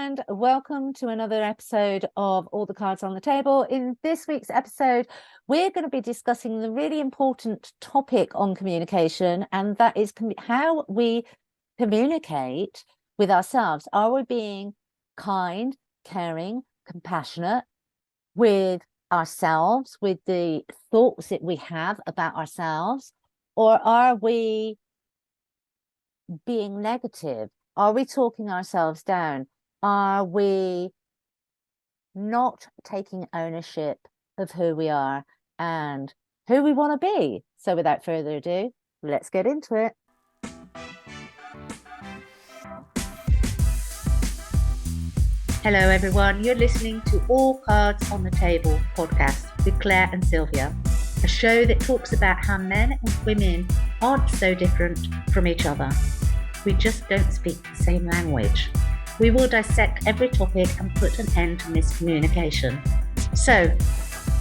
and welcome to another episode of All the Cards on the Table. In this week's episode, we're going to be discussing the really important topic on communication, and that is how we communicate with ourselves. Are we being kind, caring, compassionate with ourselves, with the thoughts that we have about ourselves, or are we being negative? Are we talking ourselves down? Are we not taking ownership of who we are and who we want to be? So without further ado, let's get into it. Hello everyone, you're listening to All Cards on the Table podcast with Claire and Sylvia, a show that talks about how men and women aren't so different from each other. We just don't speak the same language. We will dissect every topic and put an end to miscommunication. So,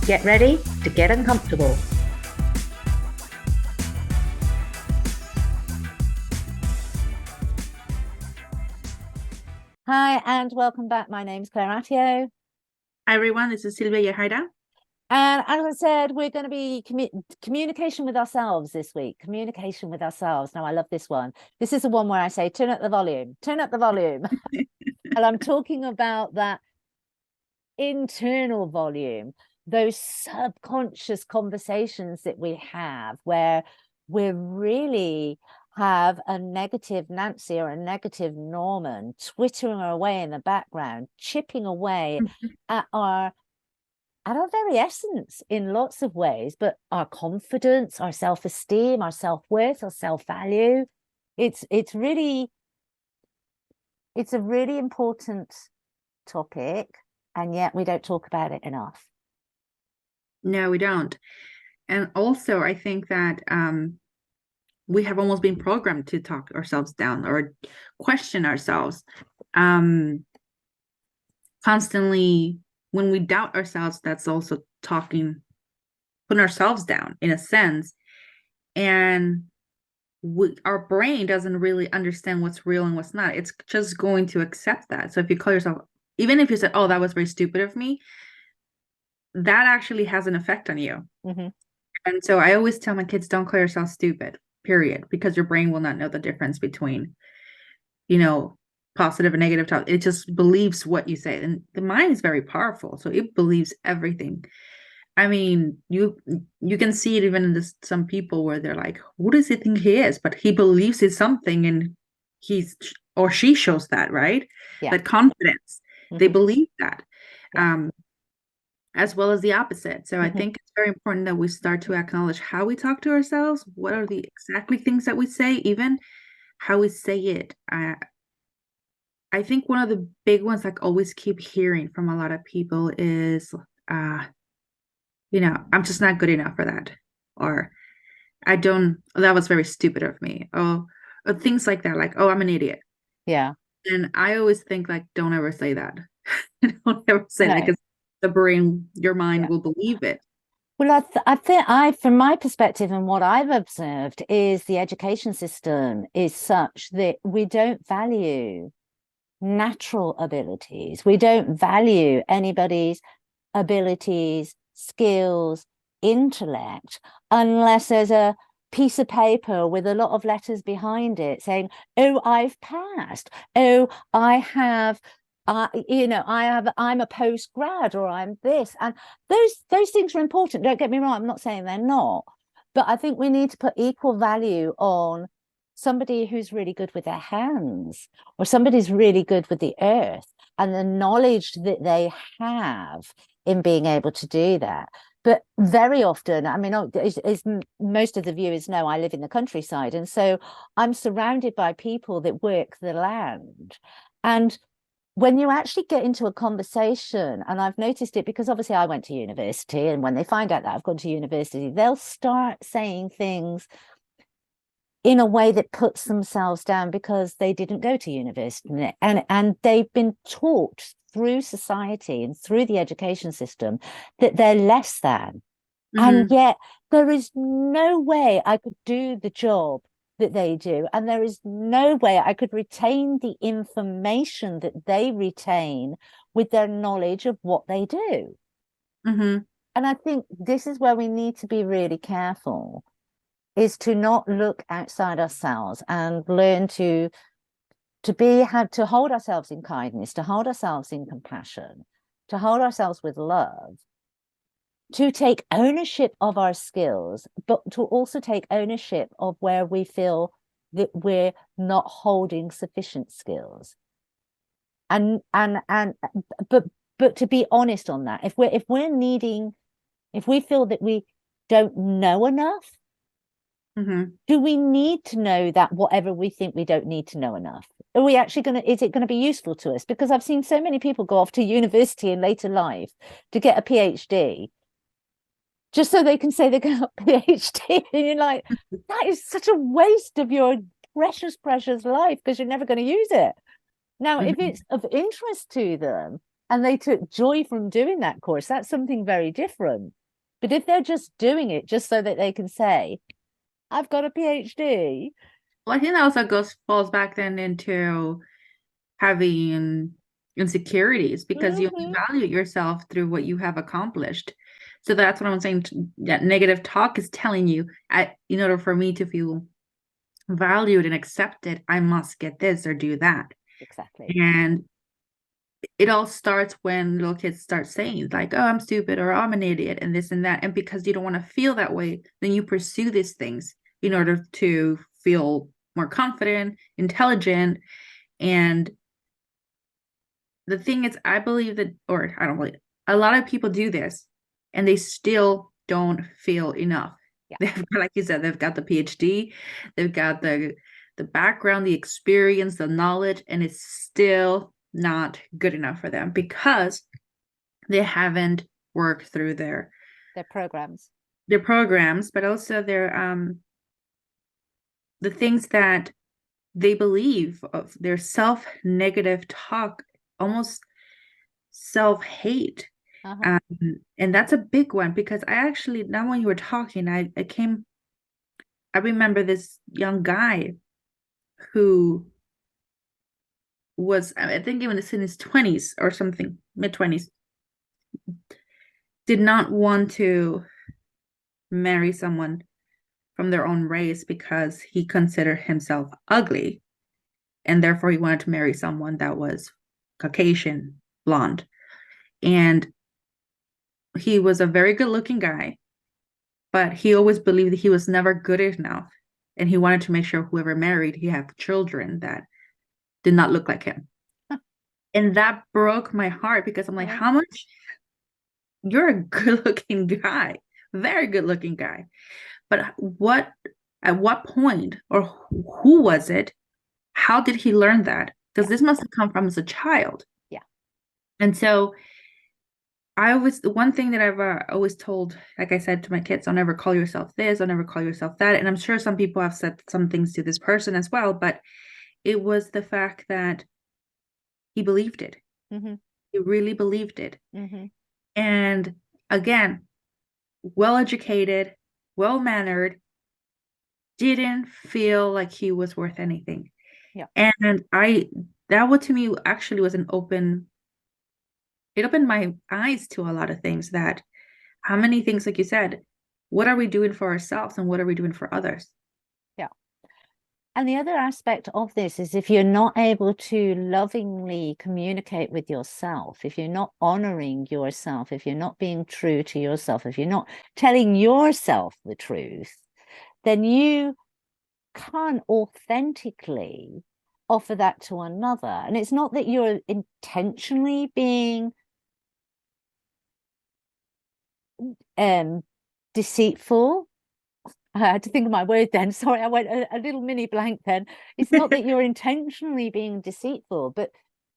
get ready to get uncomfortable. Hi, and welcome back. My name's Claire Attio. Hi everyone, this is Sylvia Yahaira. And as I said, we're going to be communication with ourselves this week. Communication with ourselves. Now, I love this one. This is the one where I say, turn up the volume, turn up the volume. And I'm talking about that internal volume, those subconscious conversations that we have where we really have a negative Nancy or a negative Norman twittering away in the background, chipping away at our very essence in lots of ways, but our confidence, our self-esteem, our self-worth, our self-value. It's a really important topic, and yet we don't talk about it enough. No, we don't. And also, I think that we have almost been programmed to talk ourselves down or question ourselves constantly. When we doubt ourselves, that's also putting ourselves down in a sense. And our brain doesn't really understand what's real and what's not. It's just going to accept that. So if you call yourself, even if you said, oh, that was very stupid of me, that actually has an effect on you. Mm-hmm. And so I always tell my kids, don't call yourself stupid, period, because your brain will not know the difference between, positive and negative talk. It just believes what you say, and the mind is very powerful, so it believes everything. I mean, you can see it even in some people where they're like, who does he think he is? But he believes it's something, and he's or she shows that, right? Yeah. That confidence. Mm-hmm. They believe that. Yeah. As well as the opposite. So I think it's very important that we start to acknowledge how we talk to ourselves. What are the exactly things that we say, even how we say it. I think one of the big ones I always keep hearing from a lot of people is, I'm just not good enough for that. Or that was very stupid of me. Or things like that, like, oh, I'm an idiot. Yeah. And I always think, like, don't ever say that. Don't ever say that, because the brain, your mind will believe it. Well, I think from my perspective and what I've observed is the education system is such that we don't value natural abilities. We don't value anybody's abilities, skills, intellect, unless there's a piece of paper with a lot of letters behind it saying, oh, I've passed. Oh, I have I'm a postgrad, or I'm this. And those things are important. Don't get me wrong. I'm not saying they're not. But I think we need to put equal value on somebody who's really good with their hands, or somebody's really good with the earth and the knowledge that they have in being able to do that. But very often, I mean, as most of the viewers know, I live in the countryside. And so I'm surrounded by people that work the land. And when you actually get into a conversation, and I've noticed it because obviously I went to university, and when they find out that I've gone to university, they'll start saying things in a way that puts themselves down because they didn't go to university, and they've been taught through society and through the education system that they're less than. And yet there is no way I could do the job that they do, and there is no way I could retain the information that they retain with their knowledge of what they do. Mm-hmm. And I think this is where we need to be really careful, is to not look outside ourselves and learn to hold ourselves in kindness, to hold ourselves in compassion, to hold ourselves with love, to take ownership of our skills, but to also take ownership of where we feel that we're not holding sufficient skills. And but to be honest on that, if we feel that we don't know enough, do we need to know that whatever we think we don't need to know enough? Are we actually is it going to be useful to us? Because I've seen so many people go off to university in later life to get a PhD just so they can say they got a PhD. And you're like, that is such a waste of your precious, precious life, because you're never going to use it. Now, if it's of interest to them and they took joy from doing that course, that's something very different. But if they're just doing it just so that they can say, I've got a PhD. Well, I think that also falls back then into having insecurities, because you only value yourself through what you have accomplished. So that's what I'm saying. That negative talk is telling you, in order for me to feel valued and accepted, I must get this or do that. Exactly. And it all starts when little kids start saying like, oh, I'm stupid, or I'm an idiot, and this and that. And because you don't want to feel that way, then you pursue these things in order to feel more confident, intelligent. And the thing is, I believe that, or I don't believe, a lot of people do this and they still don't feel enough. Yeah. They've got, like you said, they've got the PhD, they've got the background, the experience, the knowledge, and it's still not good enough for them because they haven't worked through their programs, but also the things that they believe, of their self-negative talk, almost self-hate. And that's a big one, because I actually, now when you were talking, I remember this young guy who was, I think even in his 20s or something, mid-20s, did not want to marry someone from their own race because he considered himself ugly, and therefore he wanted to marry someone that was Caucasian, blonde. And he was a very good looking guy, but he always believed that he was never good enough. And he wanted to make sure whoever married, he had children that did not look like him. And that broke my heart, because I'm like, how much? You're a good looking guy, very good looking guy. But at what point, or who was it? How did he learn that? Because this must have come from as a child. Yeah. And so the one thing that I've always told, like I said to my kids, don't ever call yourself this, don't ever call yourself that. And I'm sure some people have said some things to this person as well, but it was the fact that he believed it. He really believed it. And again, well-educated, well-mannered, didn't feel like he was worth anything. Yeah. And that to me actually was it opened my eyes to a lot of things, that how many things, like you said, what are we doing for ourselves and what are we doing for others? Yeah. And the other aspect of this is, if you're not able to lovingly communicate with yourself, if you're not honoring yourself, if you're not being true to yourself, if you're not telling yourself the truth, then you can't authentically offer that to another. And it's not that you're intentionally being deceitful. I had to think of my word then. Sorry, I went a little mini blank then. It's not that you're intentionally being deceitful, but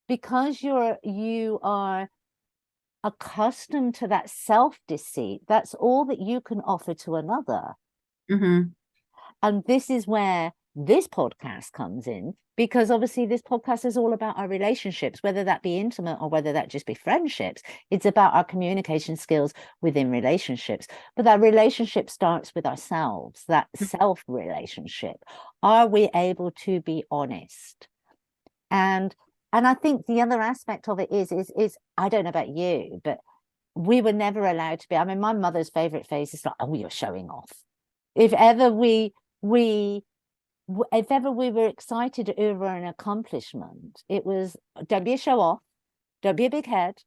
because you are accustomed to that self-deceit, that's all that you can offer to another. And this is where this podcast comes in, because obviously this podcast is all about our relationships, whether that be intimate or whether that just be friendships. It's about our communication skills within relationships. But that relationship starts with ourselves, that self relationship. Are we able to be honest? And I think the other aspect of it is I don't know about you, but we were never allowed to be. I mean, my mother's favorite phase is like, oh, you're showing off. If ever we if ever we were excited over an accomplishment, it was, don't be a show off, don't be a big head.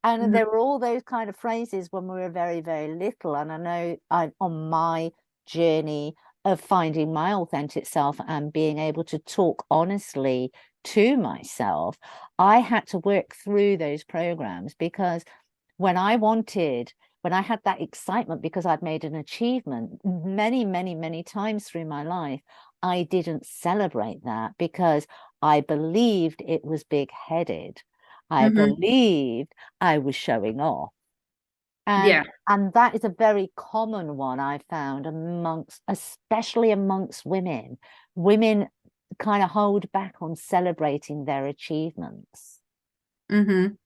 And Mhm. there were all those kind of phrases when we were very, very little. And I know on my journey of finding my authentic self and being able to talk honestly to myself, I had to work through those programs, because when I had that excitement because I'd made an achievement many, many, many times through my life, I didn't celebrate that because I believed it was big-headed. I believed I was showing off. Yeah. And that is a very common one I found especially amongst women. Women kind of hold back on celebrating their achievements. Mm-hmm. And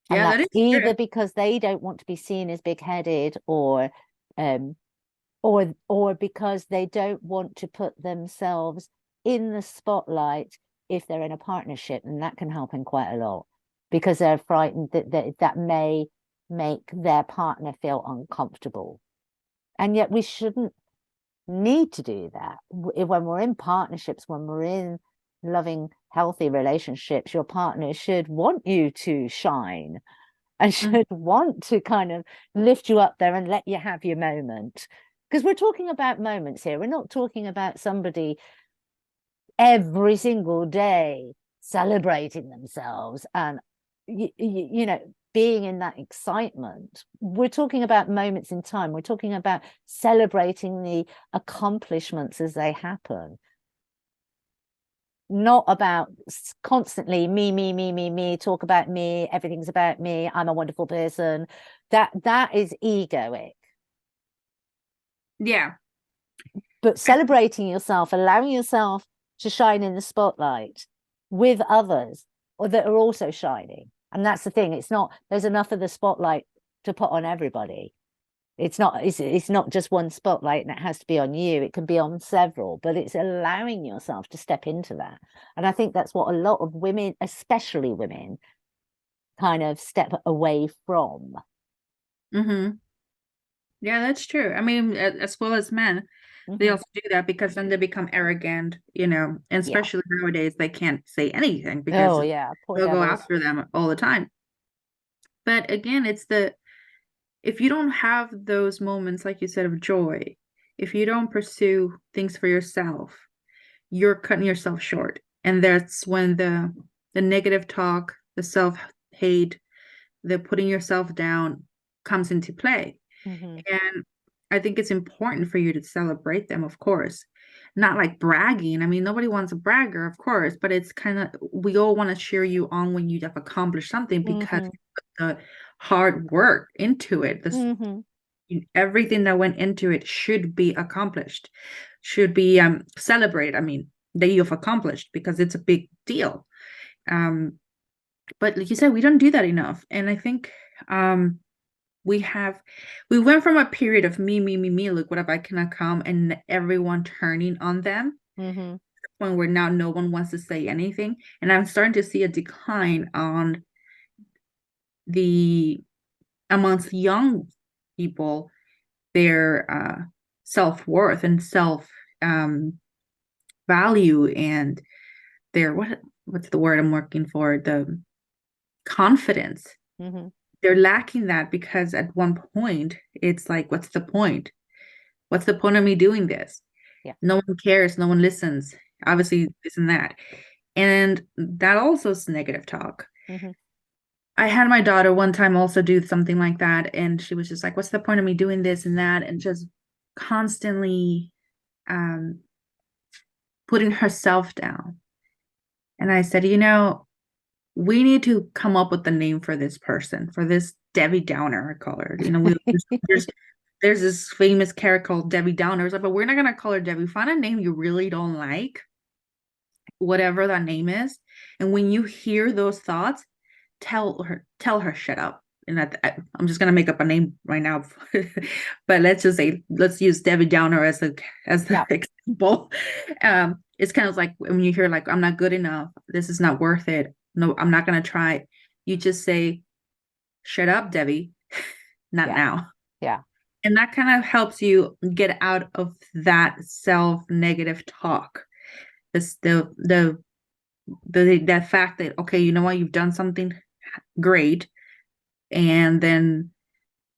Yeah, that that's is true. either because they don't want to be seen as big-headed, um, or because they don't want to put themselves in the spotlight if they're in a partnership, and that can happen quite a lot because they're frightened that may make their partner feel uncomfortable. And yet we shouldn't need to do that. When we're in partnerships, when we're in loving, healthy relationships, your partner should want you to shine and Mhm. should want to kind of lift you up there and let you have your moment. Because we're talking about moments here. We're not talking about somebody every single day celebrating themselves and, you know, being in that excitement. We're talking about moments in time. We're talking about celebrating the accomplishments as they happen, not about constantly me, talk about me, everything's about me, I'm a wonderful person. That is egoic. Yeah. But celebrating yourself, allowing yourself to shine in the spotlight with others or that are also shining. And that's the thing. It's not, there's enough of the spotlight to put on everybody. It's not just one spotlight and it has to be on you. It can be on several, but it's allowing yourself to step into that. And I think that's what a lot of women, especially women, kind of step away from. Mm-hmm. Yeah, that's true. I mean, as well as men, they Mm-hmm. also do that because then they become arrogant, and Yeah. especially nowadays, they can't say anything because Oh yeah, poor they'll go devils. after them all the time. But again, if you don't have those moments, like you said, of joy, if you don't pursue things for yourself, you're cutting yourself short. And that's when the negative talk, the self-hate, the putting yourself down comes into play. Mm-hmm. And I think it's important for you to celebrate them, of course. Not like bragging. I mean, nobody wants a bragger, of course, but it's kind of, we all want to cheer you on when you have accomplished something because Mm-hmm. you put the hard work into it. Mm-hmm. Everything that went into it should be accomplished, should be celebrated. I mean, that you've accomplished because it's a big deal. Um, but like you said, we don't do that enough. And I think we have we went from a period of me, look what have I can come, and everyone turning on them Mm-hmm. when where now no one wants to say anything. And I'm starting to see a decline on the amongst young people, their self-worth and self value and their what's the word I'm working for? The confidence. Mm-hmm. They're lacking that because at one point it's like, what's the point? What's the point of me doing this? Yeah. No one cares, no one listens. Obviously, this and that. And that also is negative talk. Mm-hmm. I had my daughter one time also do something like that, and she was just like, what's the point of me doing this and that? And just constantly um, putting herself down. And I said, we need to come up with a name for this person, for this Debbie Downer, I call her. there's this famous character called Debbie Downer. It's like, but we're not gonna call her Debbie. Find a name you really don't like, whatever that name is. And when you hear those thoughts, tell her shut up. And I'm just gonna make up a name right now, but let's use Debbie Downer as the Yeah, example. It's kind of like when you hear like I'm not good enough, this is not worth it. No, I'm not gonna try. You just say, shut up, Debbie, not yeah, now. yeah, And that kind of helps you get out of that self negative talk. This the that fact that okay, you know what, you've done something great, and then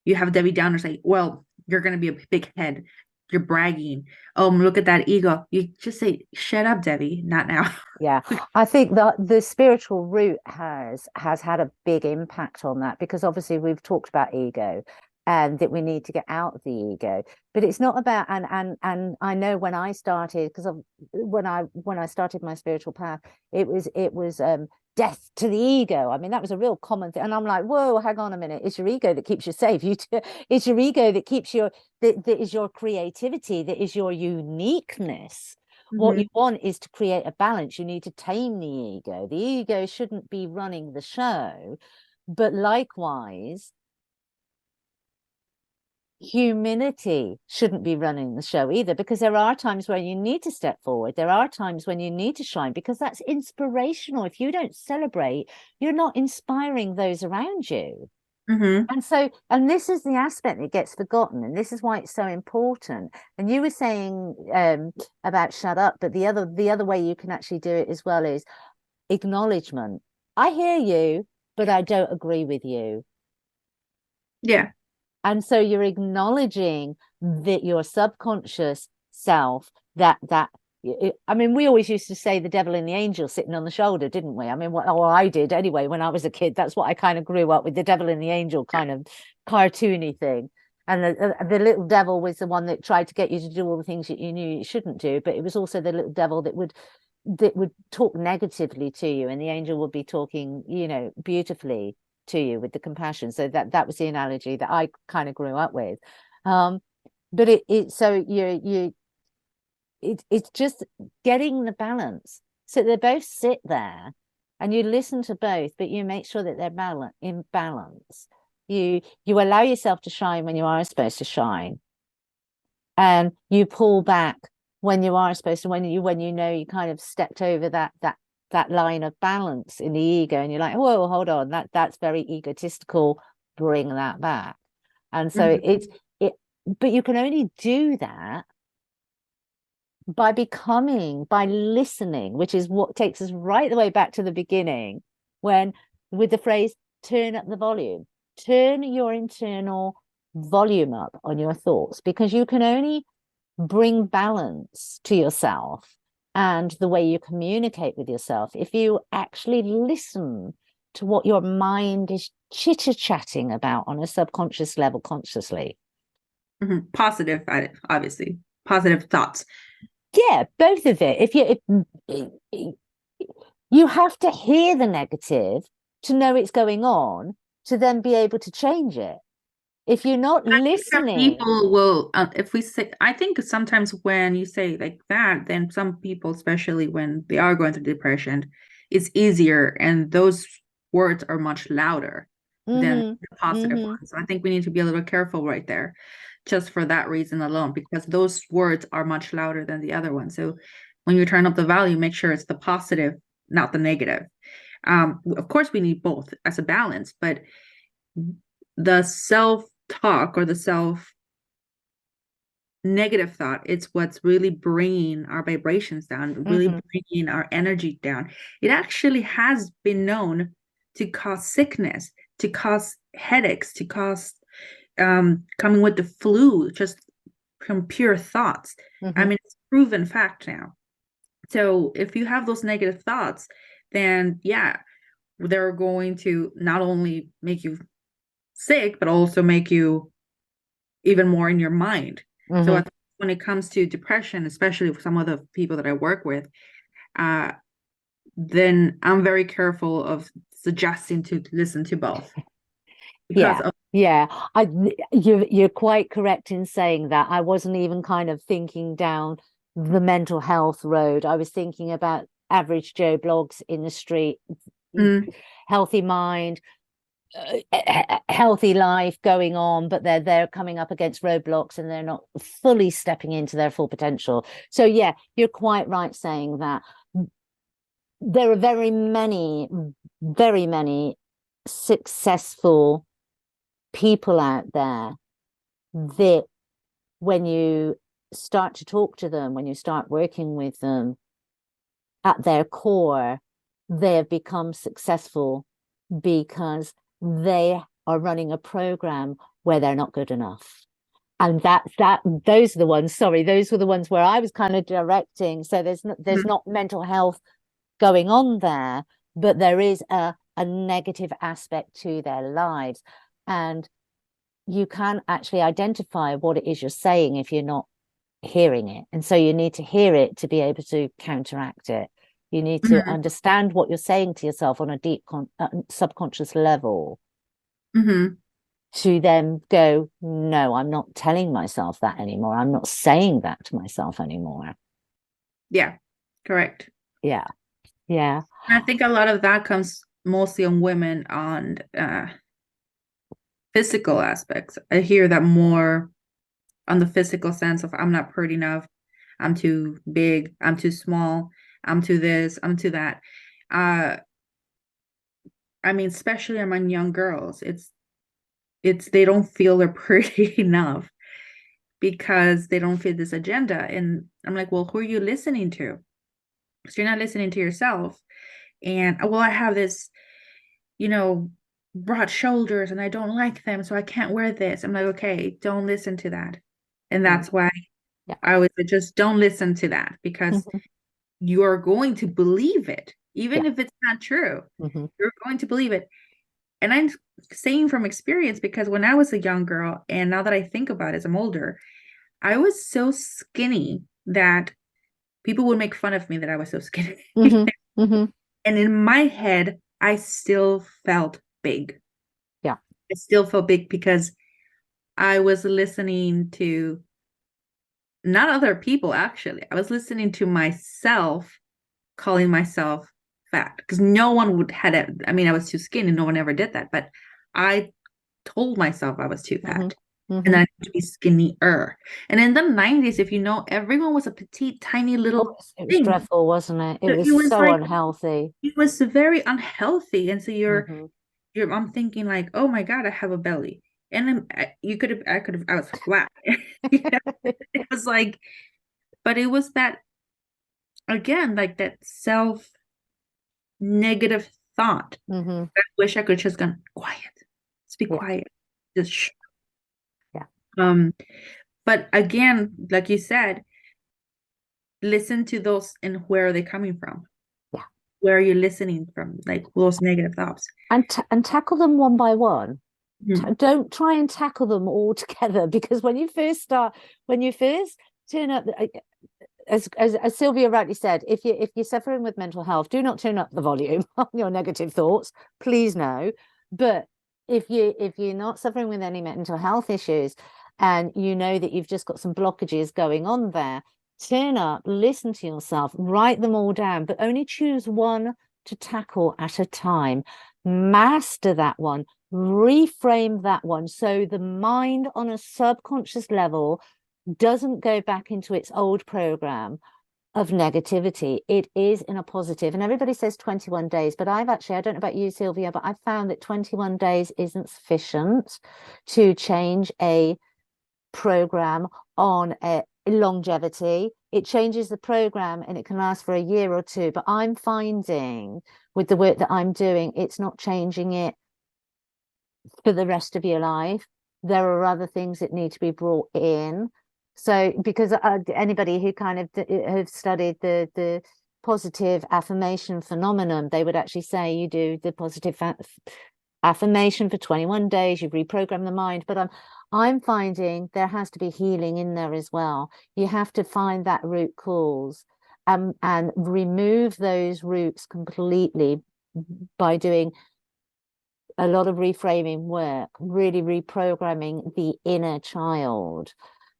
you have Debbie Downer say, well, you're going to be a big head. You're bragging. Oh, look at that ego. You just say, shut up, Debbie, not now. yeah. I think that the spiritual route has had a big impact on that, because obviously we've talked about ego and that we need to get out of the ego. But it's not about, and I know when I started, because when I started my spiritual path, it was death to the ego. I mean, that was a real common thing. And I'm like, whoa, hang on a minute. It's your ego that keeps you safe. It's your ego that keeps that is your creativity, that is your uniqueness. What Mm-hmm. you want is to create a balance. You need to tame the ego. The ego shouldn't be running the show. But likewise, humility shouldn't be running the show either, because there are times where you need to step forward. There are times when you need to shine, because that's inspirational. If you don't celebrate, you're not inspiring those around you. Mm-hmm. And so, and this is the aspect that gets forgotten, and this is why it's so important. And you were saying about shut up, but the other way you can actually do it as well is acknowledgement. I hear you, but I don't agree with you. Yeah. And so you're acknowledging that your subconscious self, that I mean, we always used to say the devil and the angel sitting on the shoulder, didn't we? I mean, or I did anyway when I was a kid. That's what I kind of grew up with, the devil and the angel kind of cartoony thing. And the little devil was the one that tried to get you to do all the things that you knew you shouldn't do, but it was also the little devil that would talk negatively to you, and the angel would be talking, beautifully to you with the compassion. So that was the analogy that I kind of grew up with. But so it's just getting the balance, so they both sit there and you listen to both, but you make sure that they're in balance. You allow yourself to shine when you are supposed to shine, and you pull back when you are supposed to, when you know you kind of stepped over that line of balance in the ego, and you're like, whoa, hold on, that's very egotistical, bring that back. And so Mm-hmm. it but you can only do that by listening, which is what takes us right the way back to the beginning, when with the phrase turn up the volume, turn your internal volume up on your thoughts, because you can only bring balance to yourself and the way you communicate with yourself if you actually listen to what your mind is chitter-chatting about on a subconscious level consciously. Mm-hmm. Positive, obviously. Positive thoughts. Yeah, both of it. If you have to hear the negative to know it's going on, to then be able to change it. If you're not I think that listening. people will, if we say, I think sometimes when you say like that, then some people, especially when they are going through depression, it's easier, and those words are much louder than Mm-hmm, the positive mm-hmm. ones. So I think we need to be a little careful right there, just for that reason alone, because those words are much louder than the other ones. So when you turn up the volume, make sure it's the positive, not the negative. Of course, we need both as a balance, but the self talk or the self negative thought, it's what's really bringing our vibrations down, really Mm-hmm. bringing our energy down. It actually has been known to cause sickness, to cause headaches, to cause coming with the flu, just from pure thoughts. I Mm-hmm. mean, it's proven fact now. So if you have those negative thoughts, then yeah, they're going to not only make you sick, but also make you even more in your mind. So Mm-hmm. when it comes to depression, especially for some of the people that I work with, uh, then I'm very careful of suggesting to listen to both because Yeah. of Yeah, you're quite correct in saying that. I wasn't even kind of thinking down the mental health road. I was thinking about average Joe blogs in the street, Mm, healthy mind, healthy life going on, but they're coming up against roadblocks and they're not fully stepping into their full potential. So yeah, you're quite right saying that there are very many successful people out there that when you start to talk to them, when you start working with them, at their core, they have become successful because they are running a program where they're not good enough. And those are the ones, sorry, those were the ones where I was kind of directing. So there's mm, not mental health going on there, but there is a negative aspect to their lives. And you can actually identify what it is you're saying if you're not hearing it. And so you need to hear it to be able to counteract it. You need to mm, understand what you're saying to yourself on a deep subconscious level mm. to then go, no, I'm not telling myself that anymore. I'm not saying that to myself anymore. Yeah, correct. Yeah. Yeah. And I think a lot of that comes mostly on women on physical aspects. I hear that more on the physical sense of I'm not pretty enough, I'm too big, I'm too small, I'm too this, I'm too that. Uh, I mean, especially among young girls, it's they don't feel they're pretty enough because they don't fit this agenda. And I'm like, well, who are you listening to? So you're not listening to yourself. And well, I have this, you know, broad shoulders and I don't like them, so I can't wear this. I'm like, okay, don't listen to that. And Mm. that's why Yeah. I would say just don't listen to that because Mhm. you are going to believe it, Yeah. even if it's not true. Hmm. You're going to believe it. And I'm saying from experience because when I was a young girl, and now that I think about it as I'm older, I was so skinny that people would make fun of me that I was so skinny. Hmm. Hmm. And in my head, I still felt big. Yeah. I still felt big because I was listening to not other people, actually. I was listening to myself calling myself fat because no one would had it. I mean, I was too skinny. No one ever did that. But I told myself I was too Hmm. fat and Hmm. that I need to be skinnier. And in the 90s, if you know, everyone was a petite, tiny Oh, little it was thing. dreadful, wasn't it? It So was it was so like unhealthy. it was very unhealthy. And so Hmm. you're I'm thinking like, oh my God, I have a belly. And then I was flat. It was like, but it was that again, like that self negative thought. Hmm. I wish I could just gone quiet. Let's be Yeah. quiet. Just shh. Yeah. Um, but again, like you said, listen to those and where are they coming from? Yeah. Where are you listening from? Like those negative thoughts. And tackle them one by one. Mhm. Don't try and tackle them all together because when you first turn up, as Sylvia rightly said, if you're suffering with mental health, do not turn up the volume on your negative thoughts, please no. But if you're not suffering with any mental health issues and you know that you've just got some blockages going on there, turn up, listen to yourself, write them all down, but only choose one to tackle at a time. Master that one, reframe that one so the mind on a subconscious level doesn't go back into its old program of negativity. It is in a positive. And everybody says 21 days, but I don't know about you, Sylvia, but I've found that 21 days isn't sufficient to change a program on a longevity. It changes the program and it can last for a year or two. But I'm finding with the work that I'm doing, it's not changing it for the rest of your life. There are other things that need to be brought in. So, because anybody who kind of have studied the positive affirmation phenomenon, they would actually say you do the positive affirmation for 21 days, you reprogram the mind. But I'm finding there has to be healing in there as well. You have to find that root cause and remove those roots completely by doing a lot of reframing work, really reprogramming the inner child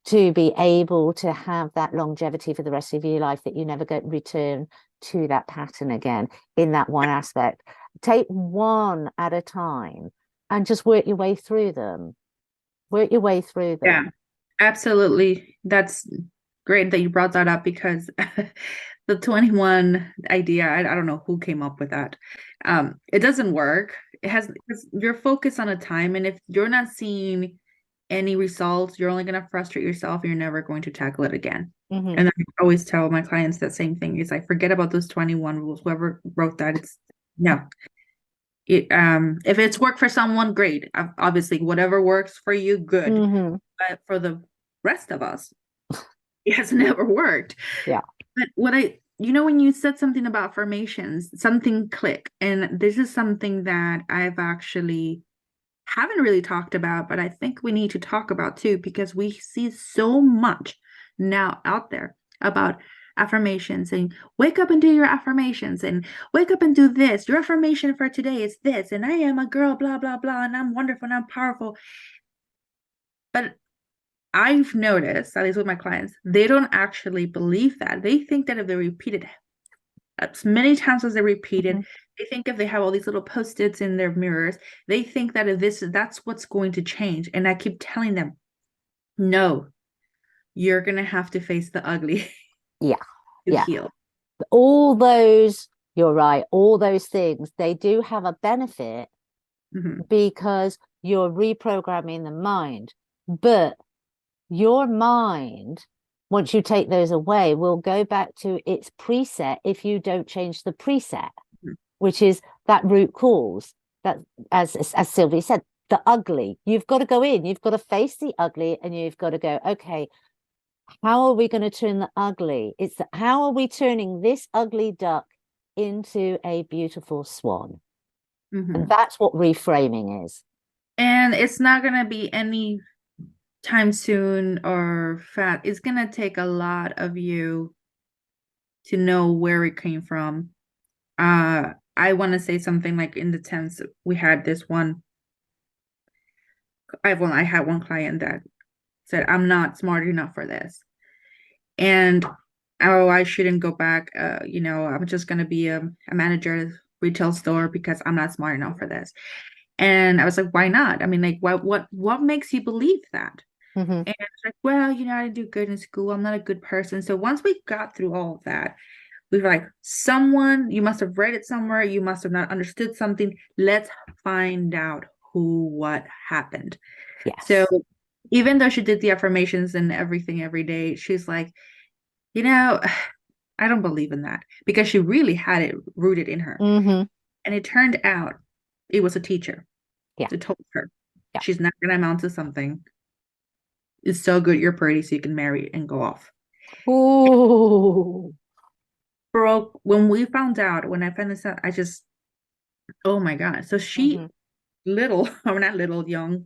to be able to have that longevity for the rest of your life, that you never go return to that pattern again in that one aspect. Take one at a time and just work your way through them. Work your way through them. Yeah, absolutely. That's great that you brought that up, because the 21 idea, I don't know who came up with that. It doesn't work. It has, because you're focused on a time, and if you're not seeing any results, you're only going to frustrate yourself, and you're never going to tackle it again. Mm-hmm. And I always tell my clients that same thing. Is like, forget about those 21 rules. Whoever wrote that, it's no. If it's worked for someone, great. Obviously, whatever works for you, good. Mm-hmm. But for the rest of us, it has never worked. Yeah. But when you said something about affirmations, something clicked. And this is something that I've actually haven't really talked about, but I think we need to talk about too, because we see so much now out there about affirmations, and wake up and do your affirmations, and wake up and do this. Your affirmation for today is this, and I am a girl, blah, blah, blah, and I'm wonderful and I'm powerful. But I've noticed, at least with my clients, they don't actually believe that. They think that if they repeat it as many times as they repeat it, they think if they have all these little post-its in their mirrors, they think that if that's what's going to change. And I keep telling them, no, you're going to have to face the ugly Yeah. to Yeah. heal. All those, you're right, all those things, they do have a benefit because you're reprogramming the mind. But your mind, once you take those away, will go back to its preset if you don't change the preset, which is that root cause, that, as Sylvie said, the ugly. You've got to go in, you've got to face the ugly, and you've got to go, okay, how are we going to turn the ugly? How are we turning this ugly duck into a beautiful swan? And that's what reframing is. And it's not going to be any time soon or fat. It's going to take a lot of you to know where it came from. I want to say something like, in the tense, we had this one. I had one client that said, I'm not smart enough for this. And I shouldn't go back. I'm just going to be a manager at a retail store because I'm not smart enough for this. And I was like, why not? I mean, like, what makes you believe that? And it's like, well, I didn't do good in school. I'm not a good person. So once we got through all of that, we were like, you must have read it somewhere. You must have not understood something. Let's find out what happened. Yes. So even though she did the affirmations and everything every day, she's like, I don't believe in that, because she really had it rooted in her. And it turned out it was a teacher that told her she's not going to amount to something. It's so good you're pretty, so you can marry and go off. Ooh. Broke when we found out, when I found this out, I just, oh my God. So she, little, or not little, young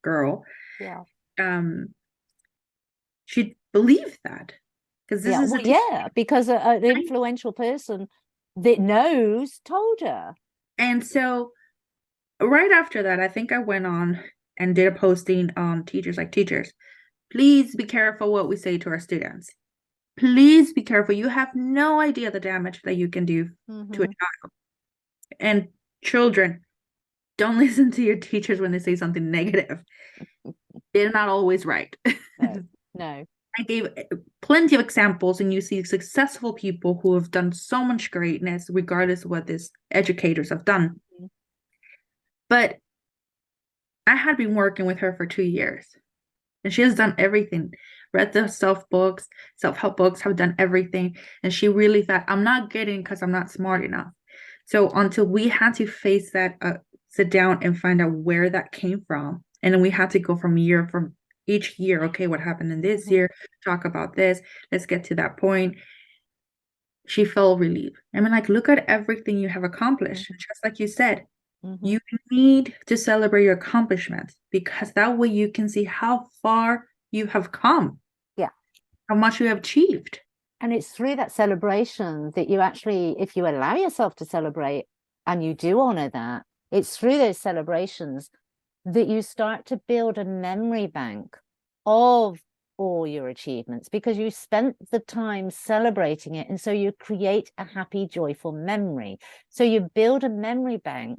girl. Yeah. She believed that. Because this is because an influential person that knows told her. And so right after that, I think I went on and did a posting on teachers, like, teachers, please be careful what we say to our students. Please be careful. You have no idea the damage that you can do to a child. And children, don't listen to your teachers when they say something negative. They're not always right. No. I gave plenty of examples, and you see successful people who have done so much greatness, regardless of what these educators have done. But I had been working with her for 2 years, and she has done everything. Read the self-help books, have done everything. And she really thought, I'm not getting because I'm not smart enough. So until we had to face that, sit down and find out where that came from. And then we had to go from each year. Okay, what happened in this year? Talk about this. Let's get to that point. She felt relief. I mean, like, look at everything you have accomplished. Just like you said, you need to celebrate your accomplishments, because that way you can see how far you have come. Yeah. How much you have achieved. And it's through that celebration that you actually, if you allow yourself to celebrate and you do honor that, It's through those celebrations that you start to build a memory bank of all your achievements, because you spent the time celebrating it. And so you create a happy, joyful memory. So you build a memory bank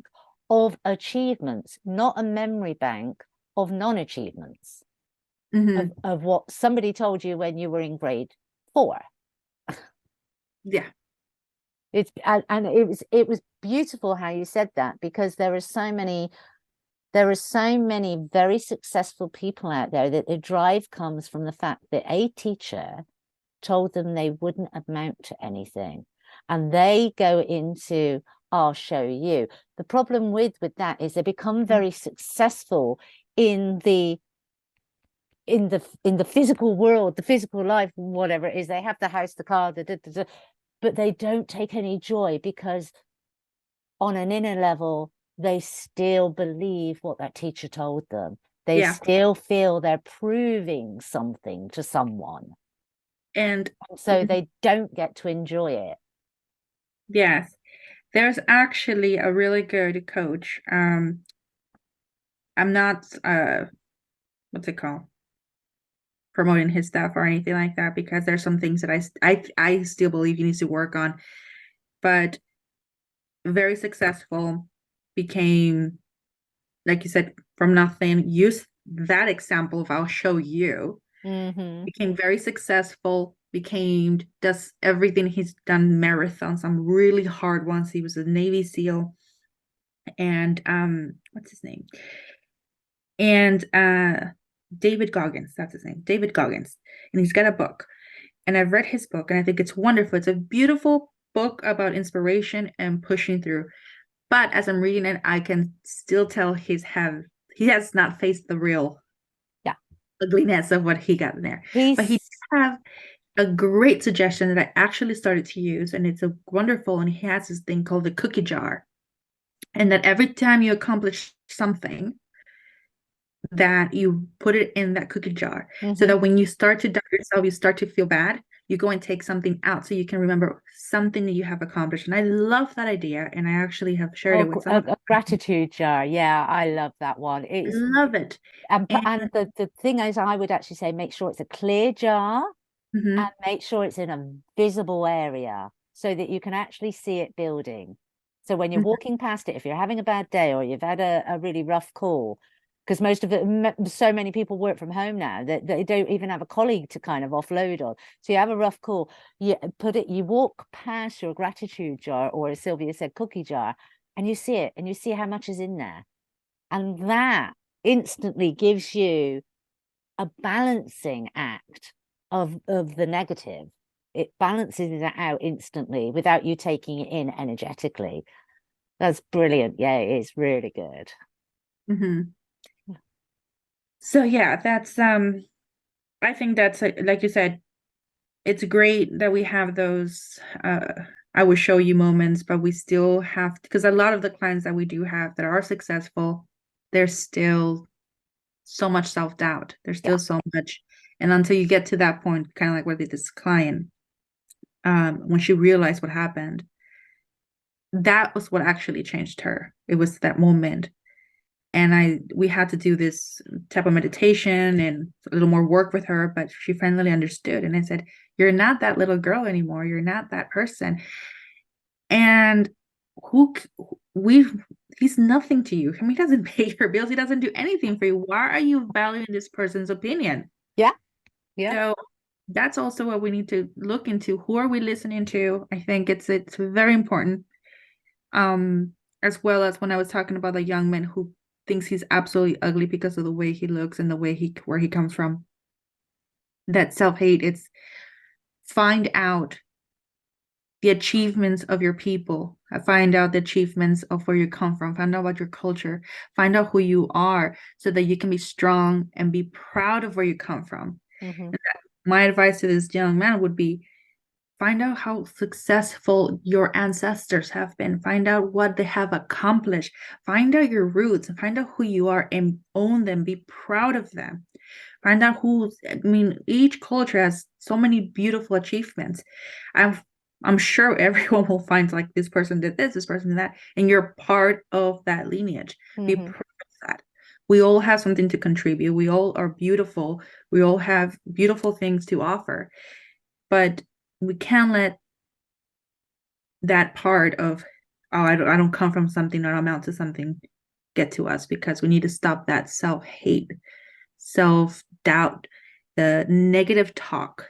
of achievements, not a memory bank of non-achievements, of what somebody told you when you were in grade 4. Yeah. And it was beautiful how you said that, because there are so many very successful people out there that the drive comes from the fact that a teacher told them they wouldn't amount to anything, and they go into, I'll show you. The problem with that is they become very successful in the physical world, the physical life, whatever it is. They have the house, the car, but they don't take any joy, because on an inner level they still believe what that teacher told them. They Yeah. still feel they're proving something to someone, And so they don't get to enjoy it. yes, there's actually a really good coach. I'm not what's it called? Promoting his stuff or anything like that, because there's some things that I still believe he needs to work on. But very successful, became, like you said, from nothing. Use that example of I'll show you. Became very successful, does everything. He's done marathons, some really hard ones. He was a Navy SEAL. And what's his name? And David Goggins, that's his name, David Goggins. And he's got a book. And I've read his book, and I think it's wonderful. It's a beautiful book about inspiration and pushing through. But as I'm reading it, I can still tell he has not faced the real ugliness of what he got there. But he have a great suggestion that I actually started to use, and it's a wonderful. And he has this thing called the cookie jar, and that every time you accomplish something, that you put it in that cookie jar, so that when you start to doubt yourself, you start to feel bad, you go and take something out so you can remember something that you have accomplished. And I love that idea, and I actually have shared it with a gratitude jar. Yeah, I love that one. I love it. And the thing is, I would actually say make sure it's a clear jar, and make sure it's in a visible area so that you can actually see it building. So when you're walking past it, if you're having a bad day or you've had a really rough call, because so many people work from home now that they don't even have a colleague to kind of offload on. So you have a rough call, you walk past your gratitude jar, or as Sylvia said, cookie jar, and you see it, and you see how much is in there. And that instantly gives you a balancing act of the negative. It balances it out instantly without you taking it in energetically. That's brilliant. Yeah, it is really good. So yeah, that's I think that's like you said, it's great that we have those I will show you moments, but we still have, because a lot of the clients that we do have that are successful, there's still so much self-doubt. There's still so much. And until you get to that point, kind of like with this client, when she realized what happened, that was what actually changed her. It was that moment. And we had to do this type of meditation and a little more work with her, but she finally understood. And I said, you're not that little girl anymore. You're not that person. And he's nothing to you. I mean, he doesn't pay your bills. He doesn't do anything for you. Why are you valuing this person's opinion? Yeah. So that's also what we need to look into. Who are we listening to? I think it's very important. As well as when I was talking about the young man who thinks he's absolutely ugly because of the way he looks and the way where he comes from. That self-hate, it's find out the achievements of your people, find out the achievements of where you come from, find out about your culture, find out who you are, so that you can be strong and be proud of where you come from. My advice to this young man would be, find out how successful your ancestors have been. Find out what they have accomplished. Find out your roots. Find out who you are and own them. Be proud of them. Find out each culture has so many beautiful achievements. I'm sure everyone will find like this person did this person did that, and you're part of that lineage. Be Mm-hmm. proud of that. We all have something to contribute. We all are beautiful. We all have beautiful things to offer, but we can't let that part of, oh, I don't come from something or amount to something get to us, because we need to stop that self-hate, self-doubt, the negative talk.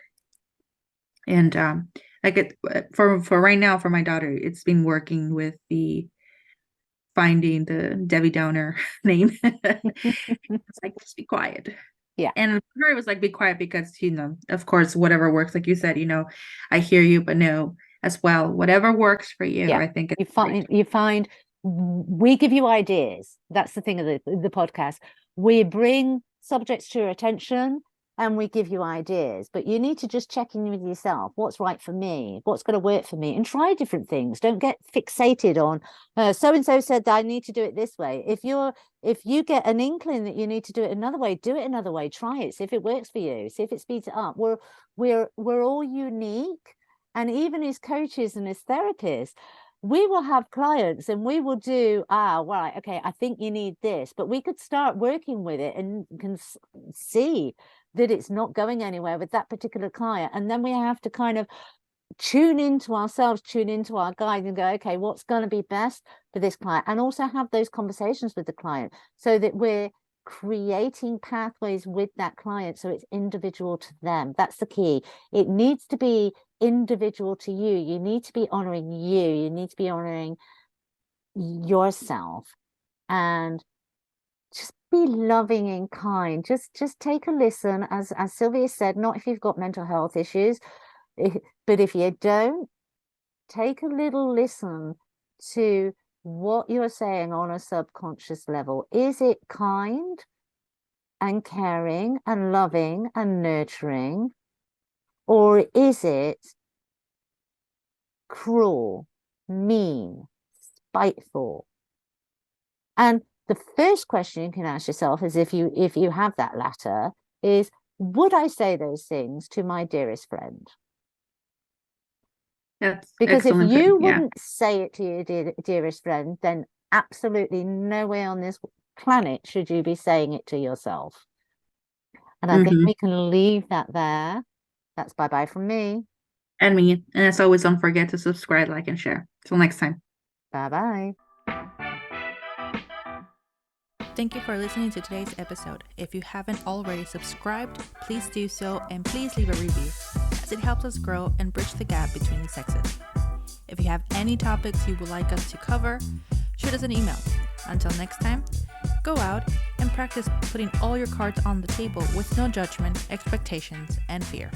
And like it for right now, for my daughter, it's been working with the finding the Debbie Downer name. It's like, just be quiet. Yeah. And for her, it was like, be quiet, because, of course, whatever works, like you said, I hear you, but no, as well, whatever works for you, Yeah. I think You it's find great. you find we give you ideas. That's the thing of the podcast. We bring subjects to your attention and we give you ideas, but you need to just check in with yourself. What's right for me? What's going to work for me? And try different things. Don't get fixated on so and so said that I need to do it this way. If you get an inkling that you need to do it another way, do it another way. Try it. See if it works for you. See if it speeds it up. We're all unique. And even as coaches and as therapists, we will have clients and we will do, right, okay, I think you need this, but we could start working with it and can see that it's not going anywhere with that particular client. And then we have to kind of tune into ourselves, tune into our guide and go, okay, what's going to be best for this client? And also have those conversations with the client so that we're creating pathways with that client so it's individual to them. That's the key. It needs to be individual to you. You need to be honoring you. You need to be honoring yourself and just be loving and kind. Just take a listen, as Sylvia said, not if you've got mental health issues, but if you don't, take a little listen to what you're saying on a subconscious level. Is it kind and caring and loving and nurturing, or is it cruel, mean, spiteful? And the first question you can ask yourself is, if you have that latter, is, would I say those things to my dearest friend? That's Because if excellent. you Yeah. wouldn't say it to your dearest friend, then absolutely no way on this planet should you be saying it to yourself. And I think Mm-hmm. we can leave that there. That's bye-bye from me. And me. And as always, don't forget to subscribe, like, and share. Till next time. Bye-bye. Thank you for listening to today's episode. If you haven't already subscribed, please do so, and please leave a review, as it helps us grow and bridge the gap between the sexes. If you have any topics you would like us to cover, shoot us an email. Until next time, go out and practice putting all your cards on the table with no judgment, expectations, and fear.